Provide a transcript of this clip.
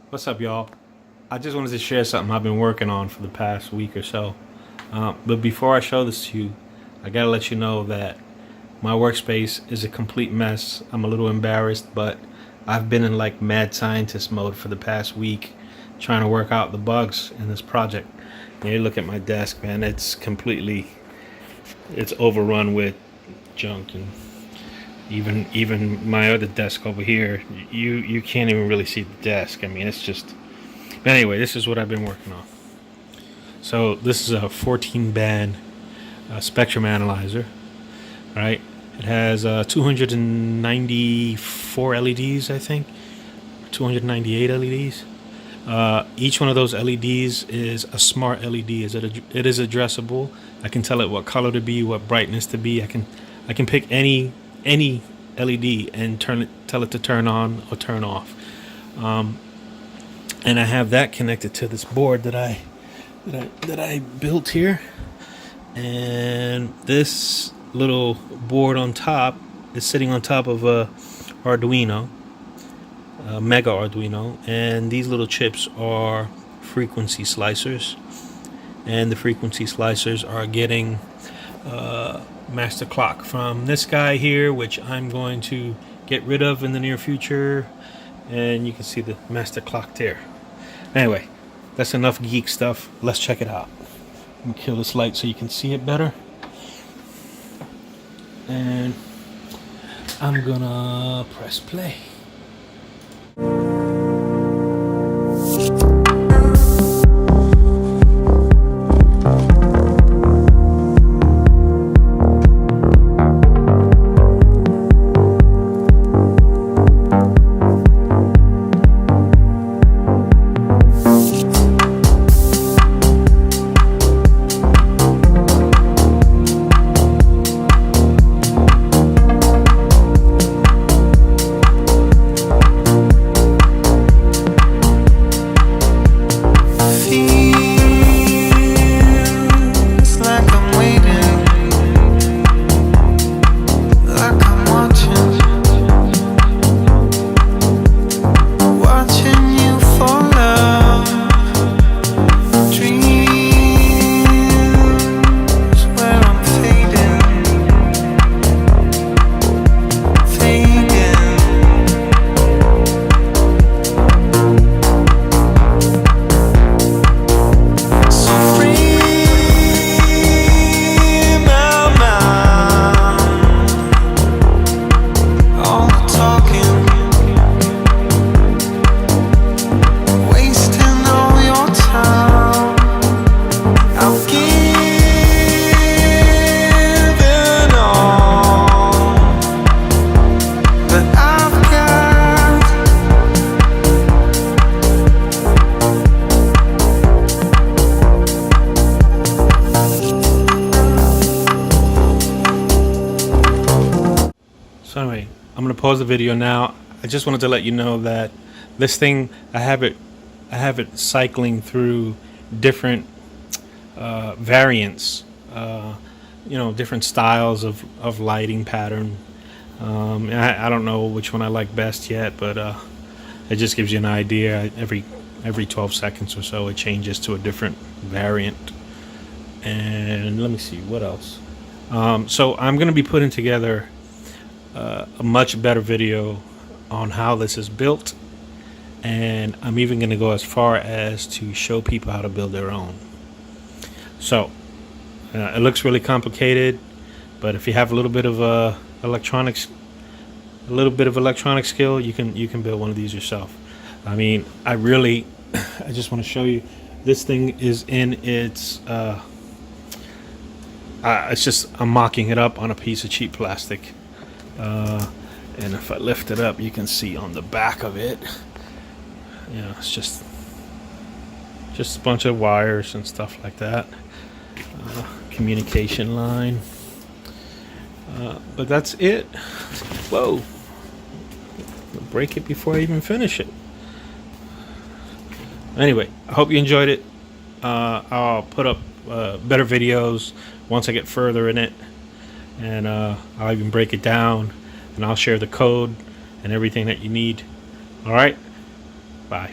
What's up, y'all? I just wanted to share something I've been working on for the past week or so. But before I show this to you, I gotta let you know that my workspace is a complete mess. I'm a little embarrassed, but I've been in like mad scientist mode for the past week trying to work out the bugs in this project. And you look at my desk, man, it's overrun with junk, and even my other desk over here, you can't even really see the desk. I mean, it's just. But anyway, this is what I've been working on. So this is a 14 band spectrum analyzer, right? It has 294 LEDs, I think, 298 LEDs. Each one of those LEDs is a smart LED. It is addressable. I can tell it what color to be, what brightness to be. I can pick any LED and tell it to turn on or turn off. And I have that connected to this board that I built here. And this little board on top is sitting on top of a Arduino, Mega Arduino, and these little chips are frequency slicers, and the frequency slicers are getting master clock from this guy here, which I'm going to get rid of in the near future, and you can see the master clock there. Anyway, that's enough geek stuff. Let's check it out. Let me kill this light so you can see it better, and I'm gonna press play. So anyway, I'm gonna pause the video now. I just wanted to let you know that this thing, I have it cycling through different variants, different styles of lighting pattern. I don't know which one I like best yet, but it just gives you an idea. Every 12 seconds or so, it changes to a different variant. And let me see what else. So I'm gonna be putting together a much better video on how this is built, and I'm even going to go as far as to show people how to build their own. So it looks really complicated, but if you have a little bit of electronic skill, you can build one of these yourself. I mean, I just want to show you, this thing is in its it's just, I'm mocking it up on a piece of cheap plastic. And if I lift it up, you can see on the back of it, it's just a bunch of wires and stuff like that, communication line, but that's it. Whoa, I'll break it before I even finish it. Anyway, I hope you enjoyed it. I'll put up better videos once I get further in it, and I'll even break it down, and I'll share the code and everything that you need. All right, bye.